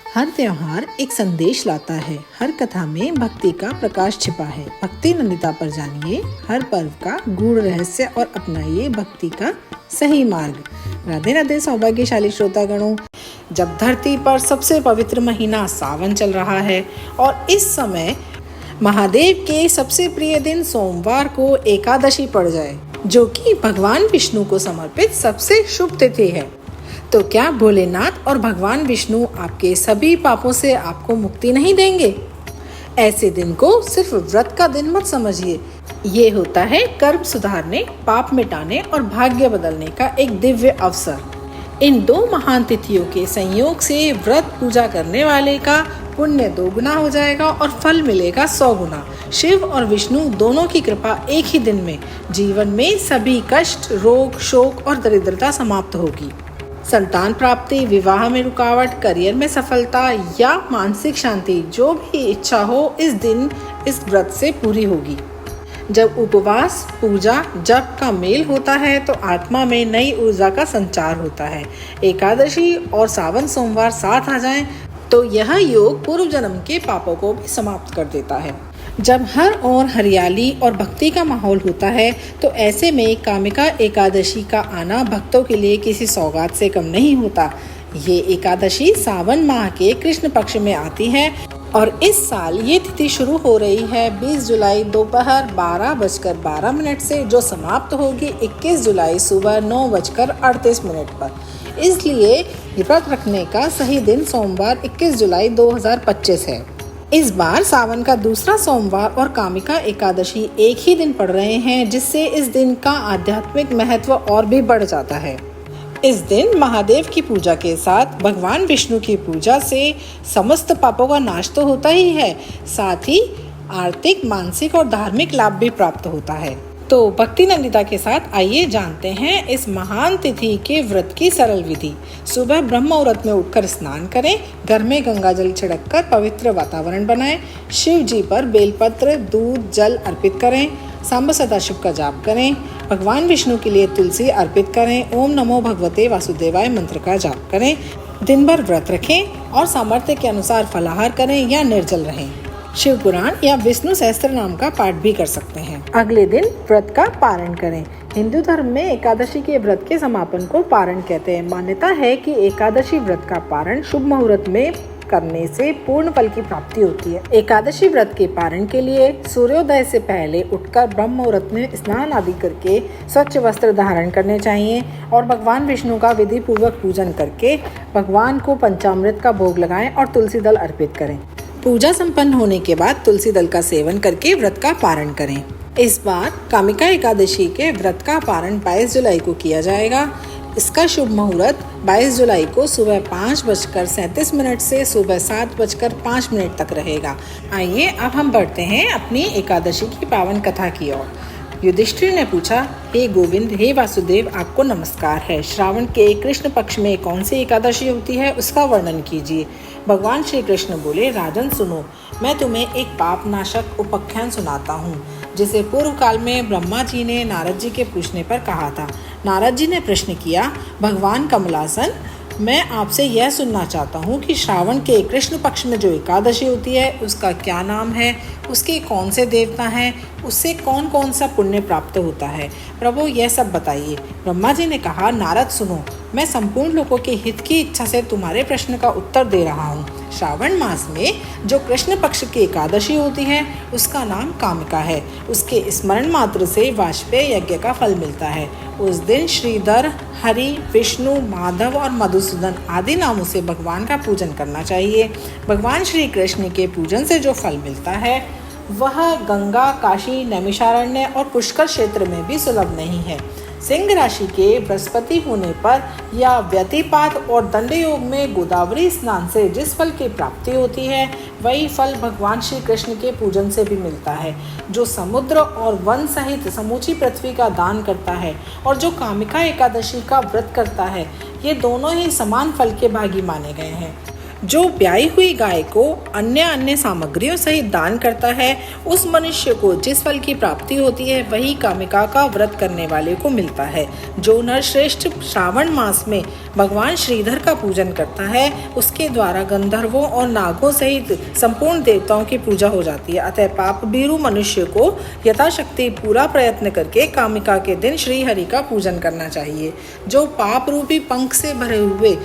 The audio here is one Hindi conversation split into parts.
हर त्योहार एक संदेश लाता है। हर कथा में भक्ति का प्रकाश छिपा है। भक्ति नंदिता पर जानिए हर पर्व का गूढ़ रहस्य और अपनाइए भक्ति का सही मार्ग। राधे राधे सौभाग्यशाली श्रोतागणों, जब धरती पर सबसे पवित्र महीना सावन चल रहा है और इस समय महादेव के सबसे प्रिय दिन सोमवार को एकादशी पड़ जाए, जो कि भगवान विष्णु को समर्पित सबसे शुभ तिथि है, तो क्या भोलेनाथ और भगवान विष्णु आपके सभी पापों से आपको मुक्ति नहीं देंगे? ऐसे दिन को सिर्फ व्रत का दिन मत समझिए। ये होता है कर्म सुधारने, पाप मिटाने और भाग्य बदलने का एक दिव्य अवसर। इन दो महान तिथियों के संयोग से व्रत पूजा करने वाले का पुण्य 2 गुना हो जाएगा और फल मिलेगा 100 गुना। शिव और विष्णु दोनों की कृपा एक ही दिन में जीवन में सभी कष्ट, रोग, शोक और दरिद्रता समाप्त होगी। संतान प्राप्ति, विवाह में रुकावट, करियर में सफलता या मानसिक शांति, जो भी इच्छा हो इस दिन इस व्रत से पूरी होगी। जब उपवास, पूजा, जप का मेल होता है तो आत्मा में नई ऊर्जा का संचार होता है। एकादशी और सावन सोमवार साथ आ जाएं तो यह योग पूर्व जन्म के पापों को भी समाप्त कर देता है। जब हर ओर हरियाली और भक्ति का माहौल होता है तो ऐसे में कामिका एकादशी का आना भक्तों के लिए किसी सौगात से कम नहीं होता। ये एकादशी सावन माह के कृष्ण पक्ष में आती है और इस साल ये तिथि शुरू हो रही है 20 जुलाई दोपहर 12:12 से, जो समाप्त होगी 21 जुलाई सुबह 9:38 पर। इसलिए व्रत रखने का सही दिन सोमवार 21 जुलाई 2025 है। इस बार सावन का दूसरा सोमवार और कामिका एकादशी एक ही दिन पड़ रहे हैं, जिससे इस दिन का आध्यात्मिक महत्व और भी बढ़ जाता है। इस दिन महादेव की पूजा के साथ भगवान विष्णु की पूजा से समस्त पापों का नाश तो होता ही है, साथ ही आर्थिक, मानसिक और धार्मिक लाभ भी प्राप्त होता है। तो भक्ति नंदिता के साथ आइए जानते हैं इस महान तिथि के व्रत की सरल विधि। सुबह ब्रह्म मुहूर्त में उठकर स्नान करें, घर में गंगा जल छिड़ककर पवित्र वातावरण बनाएं, शिव जी पर बेलपत्र, दूध, जल अर्पित करें, सांब सदाशिव का जाप करें, भगवान विष्णु के लिए तुलसी अर्पित करें, ओम नमो भगवते वासुदेवाय मंत्र का जाप करें। दिन भर व्रत रखें और सामर्थ्य के अनुसार फलाहार करें या निर्जल रहें। शिव पुराण या विष्णु सहस्त्र नाम का पाठ भी कर सकते हैं। अगले दिन व्रत का पारण करें। हिंदू धर्म में एकादशी के व्रत के समापन को पारण कहते हैं। मान्यता है कि एकादशी व्रत का पारण शुभ मुहूर्त में करने से पूर्ण फल की प्राप्ति होती है। एकादशी व्रत के पारण के लिए सूर्योदय से पहले उठकर ब्रह्म मुहूर्त में स्नान आदि करके स्वच्छ वस्त्र धारण करने चाहिए और भगवान विष्णु का विधि पूर्वक पूजन करके भगवान को पंचामृत का भोग लगाएं और तुलसी दल अर्पित करें। पूजा संपन्न होने के बाद तुलसी दल का सेवन करके व्रत का पारण करें। इस बार कामिका एकादशी के व्रत का पारण 22 जुलाई को किया जाएगा। इसका शुभ मुहूर्त 22 जुलाई को सुबह 5:37 से सुबह 7:05 तक रहेगा। आइए अब हम बढ़ते हैं अपनी एकादशी की पावन कथा की ओर। युधिष्ठिर ने पूछा, हे गोविंद, हे वासुदेव, आपको नमस्कार है। श्रावण के कृष्ण पक्ष में कौन सी एकादशी होती है, उसका वर्णन कीजिए। भगवान श्री कृष्ण बोले, राजन सुनो, मैं तुम्हें एक पाप नाशक उपाख्यान सुनाता हूँ, जिसे पूर्व काल में ब्रह्मा जी ने नारद जी के पूछने पर कहा था। नारद जी ने प्रश्न किया, भगवान कमलासन, मैं आपसे यह सुनना चाहता हूँ कि श्रावण के कृष्ण पक्ष में जो एकादशी होती है उसका क्या नाम है, उसके कौन से देवता हैं, उससे कौन कौन सा पुण्य प्राप्त होता है। प्रभु यह सब बताइए। ब्रह्मा जी ने कहा, नारद सुनो, मैं संपूर्ण लोगों के हित की इच्छा से तुम्हारे प्रश्न का उत्तर दे रहा हूँ। श्रावण मास में जो कृष्ण पक्ष की एकादशी होती है उसका नाम कामिका है। उसके स्मरण मात्र से वाजपेय यज्ञ का फल मिलता है। उस दिन श्रीधर, हरि, विष्णु, माधव और मधुसूदन आदि नामों से भगवान का पूजन करना चाहिए। भगवान श्री कृष्ण के पूजन से जो फल मिलता है वह गंगा, काशी, नैमिषारण्य और पुष्कर क्षेत्र में भी सुलभ नहीं है। सिंह राशि के बृहस्पति होने पर या व्यतिपात और दंड योग में गोदावरी स्नान से जिस फल की प्राप्ति होती है वही फल भगवान श्री कृष्ण के पूजन से भी मिलता है। जो समुद्र और वन सहित समूची पृथ्वी का दान करता है और जो कामिका एकादशी का व्रत करता है, ये दोनों ही समान फल के भागी माने गए हैं। जो ब्याई हुई गाय को अन्य अन्य सामग्रियों सहित दान करता है, उस मनुष्य को जिस फल की प्राप्ति होती है वही कामिका का व्रत करने वाले को मिलता है। जो नरश्रेष्ठ श्रावण मास में भगवान श्रीधर का पूजन करता है, उसके द्वारा गंधर्वों और नागों सहित संपूर्ण देवताओं की पूजा हो जाती है। अतः पाप बीरू मनुष्य को यथाशक्ति पूरा प्रयत्न करके कामिका के दिन श्री हरि का पूजन करना चाहिए। जो पाप रूपी पंख से भरे हुए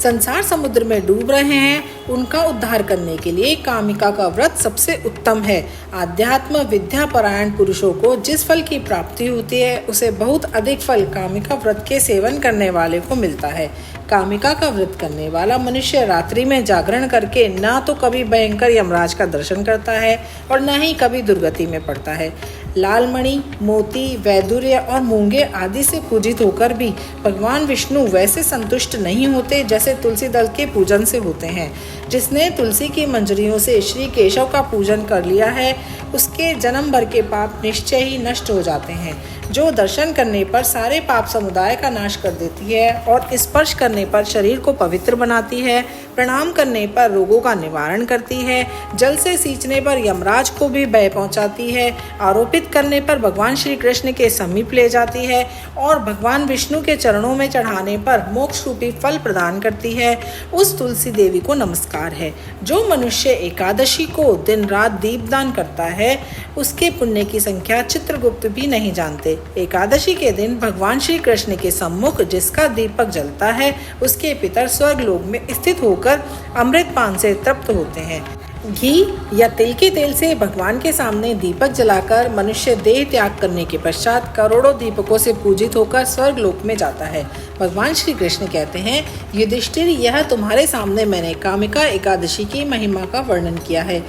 संसार समुद्र में डूब रहे हैं, उनका उद्धार करने के लिए कामिका का व्रत सबसे उत्तम है। आध्यात्म विद्या परायण पुरुषों को जिस फल की प्राप्ति होती है, उसे बहुत अधिक फल कामिका व्रत के सेवन करने वाले को मिलता है। कामिका का व्रत करने वाला मनुष्य रात्रि में जागरण करके ना तो कभी भयंकर यमराज का दर्शन करता है और न ही कभी दुर्गति में पड़ता है। लाल मणि, मोती, वैदुर्य और मूंगे आदि से पूजित होकर भी भगवान विष्णु वैसे संतुष्ट नहीं होते जैसे तुलसी दल के पूजन से होते हैं। जिसने तुलसी की मंजरियों से श्री केशव का पूजन कर लिया है, उसके जन्म भर के पाप निश्चय ही नष्ट हो जाते हैं। जो दर्शन करने पर सारे पाप समुदाय का नाश कर देती है और स्पर्श करने पर शरीर को पवित्र बनाती है, प्रणाम करने पर रोगों का निवारण करती है, जल से सींचने पर यमराज को भी भय पहुंचाती है, आरोपित करने पर भगवान श्री कृष्ण के समीप ले जाती है और भगवान विष्णु के चरणों में चढ़ाने पर मोक्ष रूपी फल प्रदान करती है, उस तुलसी देवी को नमस्कार है। जो मनुष्य एकादशी को दिन रात दीपदान करता है, उसके पुण्य की संख्या चित्रगुप्त भी नहीं जानते। एकादशी के दिन भगवान श्री कृष्ण के सम्मुख जिसका दीपक जलता है, उसके पितर स्वर्ग लोक में स्थित होकर अमृत पान से तृप्त होते हैं। घी या तिल के तेल से भगवान के सामने दीपक जलाकर मनुष्य देह त्याग करने के पश्चात करोड़ों दीपकों से पूजित होकर स्वर्ग लोक में जाता है। भगवान श्री कृष्ण कहते हैं, युधिष्ठिर, यह तुम्हारे सामने मैंने कामिका एकादशी की महिमा का वर्णन किया है।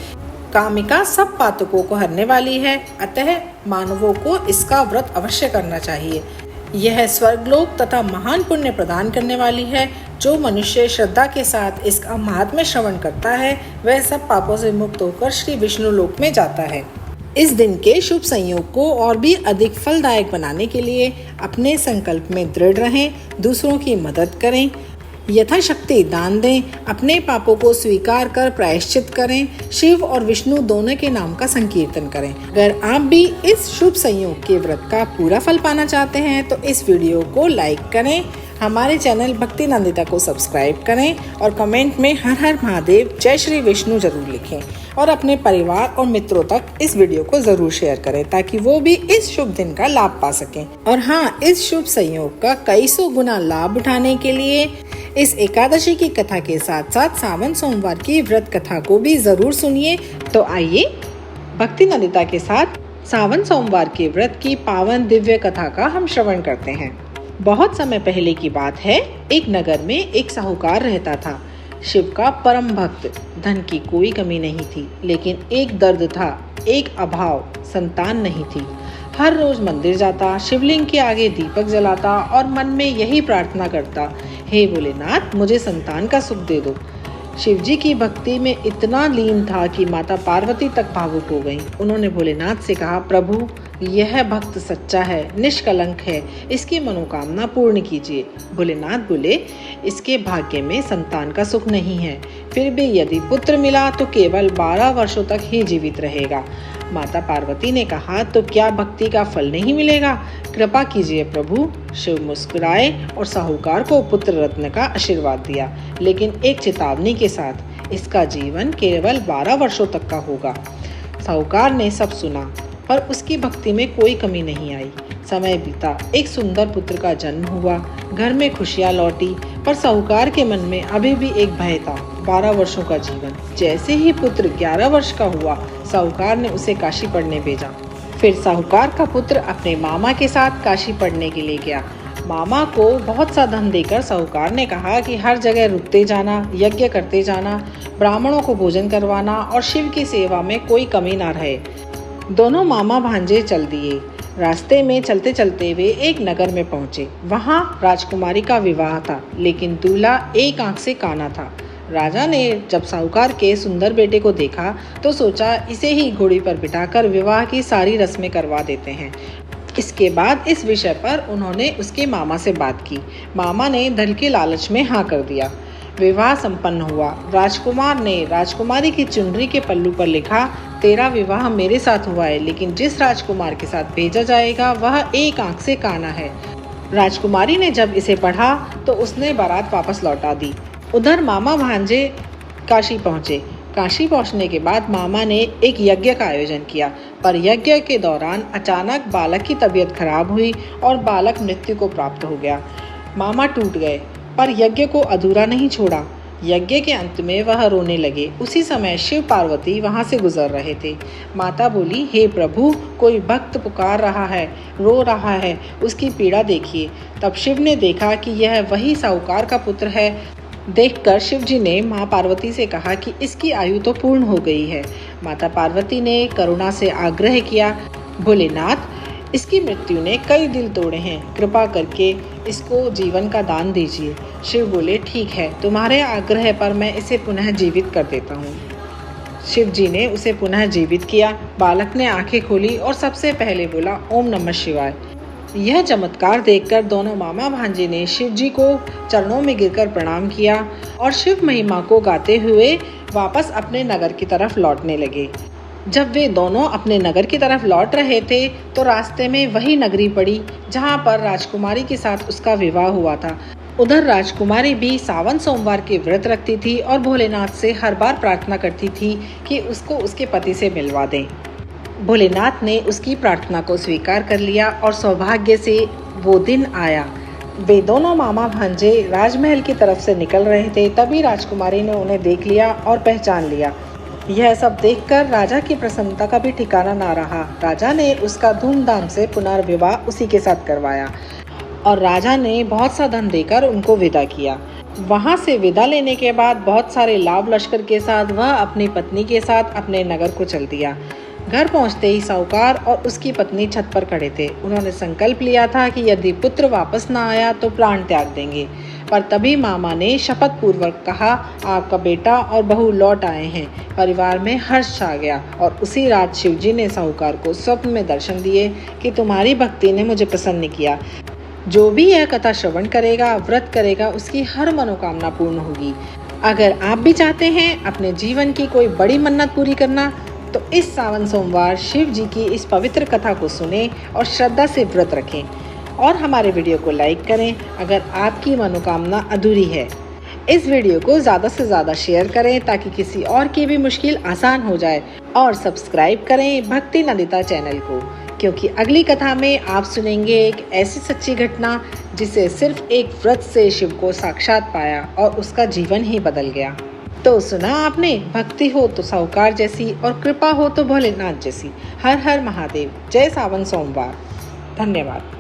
कामिका सब पातकों को हरने वाली है, अतः मानवों को इसका व्रत अवश्य करना चाहिए। यह स्वर्गलोक तथा महान पुण्य प्रदान करने वाली है। जो मनुष्य श्रद्धा के साथ इसका महात्म्य श्रवण करता है, वह सब पापों से मुक्त होकर श्री विष्णु लोक में जाता है। इस दिन के शुभ संयोग को और भी अधिक फलदायक बनाने के लिए अपने संकल्प में दृढ़ रहें, दूसरों की मदद करें, यथाशक्ति दान दें, अपने पापों को स्वीकार कर प्रायश्चित करें, शिव और विष्णु दोनों के नाम का संकीर्तन करें। अगर आप भी इस शुभ संयोग के व्रत का पूरा फल पाना चाहते हैं तो इस वीडियो को लाइक करें, हमारे चैनल भक्ति नंदिता को सब्सक्राइब करें और कमेंट में हर हर महादेव, जय श्री विष्णु जरूर लिखें और अपने परिवार और मित्रों तक इस वीडियो को जरूर शेयर करें ताकि वो भी इस शुभ दिन का लाभ पा सकें। और हाँ, इस शुभ संयोग का कई सौ गुना लाभ उठाने के लिए इस एकादशी की कथा के साथ साथ सावन सोमवार की व्रत कथा को भी जरूर सुनिए। तो आइए भक्ति नंदिता के साथ सावन सोमवार के व्रत की पावन दिव्य कथा का हम श्रवण करते हैं। बहुत समय पहले की बात है, एक नगर में एक साहूकार रहता था। शिव का परम भक्त, धन की कोई कमी नहीं थी, लेकिन एक दर्द था, एक अभाव, संतान नहीं थी। हर रोज मंदिर जाता, शिवलिंग के आगे दीपक जलाता और मन में यही प्रार्थना करता, हे भोलेनाथ, मुझे संतान का सुख दे दो। शिवजी की भक्ति में इतना लीन था कि माता पार्वती तक भावुक हो गईं। उन्होंने भोलेनाथ से कहा, प्रभु, यह भक्त सच्चा है, निष्कलंक है, इसकी मनोकामना पूर्ण कीजिए। भोलेनाथ बोले, इसके भाग्य में संतान का सुख नहीं है, फिर भी यदि पुत्र मिला तो केवल 12 वर्षों तक ही जीवित रहेगा। माता पार्वती ने कहा, तो क्या भक्ति का फल नहीं मिलेगा? कृपा कीजिए प्रभु। शिव मुस्कुराए और साहूकार को पुत्र रत्न का आशीर्वाद दिया, लेकिन एक चेतावनी के साथ, इसका जीवन केवल 12 वर्षों तक का होगा। साहूकार ने सब सुना, पर उसकी भक्ति में कोई कमी नहीं आई। समय बीता, एक सुंदर पुत्र का जन्म हुआ, घर में खुशियां लौटी, पर साहूकार के मन में अभी भी एक भय था, 12 वर्षों का जीवन। जैसे ही पुत्र 11 वर्ष का हुआ, साहूकार ने उसे काशी पढ़ने भेजा। फिर साहूकार का पुत्र अपने मामा के साथ काशी पढ़ने के लिए गया। मामा को बहुत सा धन देकर साहूकार ने कहा कि हर जगह रुकते जाना, यज्ञ करते जाना, ब्राह्मणों को भोजन करवाना और शिव की सेवा में कोई कमी ना रहे। दोनों मामा भांजे चल दिए। रास्ते में चलते चलते वे एक नगर में पहुंचे। वहां राजकुमारी का विवाह था, लेकिन दूल्हा एक आंख से काना था। राजा ने जब साहूकार के सुंदर बेटे को देखा तो सोचा, इसे ही घोड़ी पर बिठाकर विवाह की सारी रस्में करवा देते हैं। इसके बाद इस विषय पर उन्होंने उसके मामा से बात की। मामा ने धन के लालच में हाँ कर दिया। विवाह संपन्न हुआ। राजकुमार ने राजकुमारी की चुनरी के पल्लू पर लिखा, तेरा विवाह मेरे साथ हुआ है, लेकिन जिस राजकुमार के साथ भेजा जाएगा वह एक आंख से काना है। राजकुमारी ने जब इसे पढ़ा तो उसने बारात वापस लौटा दी। उधर मामा भांजे काशी पहुँचे। काशी पहुंचने के बाद मामा ने एक यज्ञ का आयोजन किया, पर यज्ञ के दौरान अचानक बालक की तबीयत खराब हुई और बालक मृत्यु को प्राप्त हो गया। मामा टूट गए, पर यज्ञ को अधूरा नहीं छोड़ा। यज्ञ के अंत में वह रोने लगे। उसी समय शिव पार्वती वहां से गुजर रहे थे। माता बोली, हे प्रभु, कोई भक्त पुकार रहा है, रो रहा है, उसकी पीड़ा देखिए। तब शिव ने देखा कि यह वही साहूकार का पुत्र है। देखकर शिव जी ने माँ पार्वती से कहा कि इसकी आयु तो पूर्ण हो गई है। माता पार्वती ने करुणा से आग्रह किया, भोलेनाथ, इसकी मृत्यु ने कई दिल तोड़े हैं, कृपा करके इसको जीवन का दान दीजिए। शिव बोले, ठीक है, तुम्हारे आग्रह पर मैं इसे पुनः जीवित कर देता हूँ। शिव जी ने उसे पुनः जीवित किया। बालक ने आंखें खोली और सबसे पहले बोला, ओम नमः शिवाय। यह चमत्कार देखकर दोनों मामा भांजे ने शिव जी को चरणों में गिरकर प्रणाम किया और शिव महिमा को गाते हुए वापस अपने नगर की तरफ लौटने लगे। जब वे दोनों अपने नगर की तरफ लौट रहे थे तो रास्ते में वही नगरी पड़ी जहां पर राजकुमारी के साथ उसका विवाह हुआ था। उधर राजकुमारी भी सावन सोमवार के व्रत रखती थी और भोलेनाथ से हर बार प्रार्थना करती थी कि उसको उसके पति से मिलवा दें। भोलेनाथ ने उसकी प्रार्थना को स्वीकार कर लिया और सौभाग्य से वो दिन आया। वे दोनों मामा भांजे राजमहल की तरफ से निकल रहे थे, तभी राजकुमारी ने उन्हें देख लिया और पहचान लिया। यह सब देखकर राजा की प्रसन्नता का भी ठिकाना ना रहा। राजा ने उसका धूमधाम से पुनर्विवाह उसी के साथ करवाया और राजा ने बहुत सा धन देकर उनको विदा किया। वहां से विदा लेने के बाद बहुत सारे लाभ लश्कर के साथ वह अपनी पत्नी के साथ अपने नगर को चल दिया। घर पहुंचते ही साहूकार और उसकी पत्नी छत पर खड़े थे। उन्होंने संकल्प लिया था कि यदि पुत्र वापस न आया तो प्राण त्याग देंगे, पर तभी मामा ने शपथ पूर्वक कहा, आपका बेटा और बहू लौट आए हैं। परिवार में हर्ष छा गया और उसी रात शिवजी ने साहूकार को स्वप्न में दर्शन दिए कि तुम्हारी भक्ति ने मुझे प्रसन्न किया। जो भी यह कथा श्रवण करेगा, व्रत करेगा, उसकी हर मनोकामना पूर्ण होगी। अगर आप भी चाहते हैं अपने जीवन की कोई बड़ी मन्नत पूरी करना, तो इस सावन सोमवार शिव जी की इस पवित्र कथा को सुने और श्रद्धा से व्रत रखें और हमारे वीडियो को लाइक करें अगर आपकी मनोकामना अधूरी है। इस वीडियो को ज़्यादा से ज़्यादा शेयर करें ताकि किसी और की भी मुश्किल आसान हो जाए और सब्सक्राइब करें भक्ति नंदिता चैनल को, क्योंकि अगली कथा में आप सुनेंगे एक ऐसी सच्ची घटना जिसे सिर्फ एक व्रत से शिव को साक्षात पाया और उसका जीवन ही बदल गया। तो सुना आपने, भक्ति हो तो साहूकार जैसी और कृपा हो तो भोलेनाथ जैसी। हर हर महादेव। जय सावन सोमवार। धन्यवाद।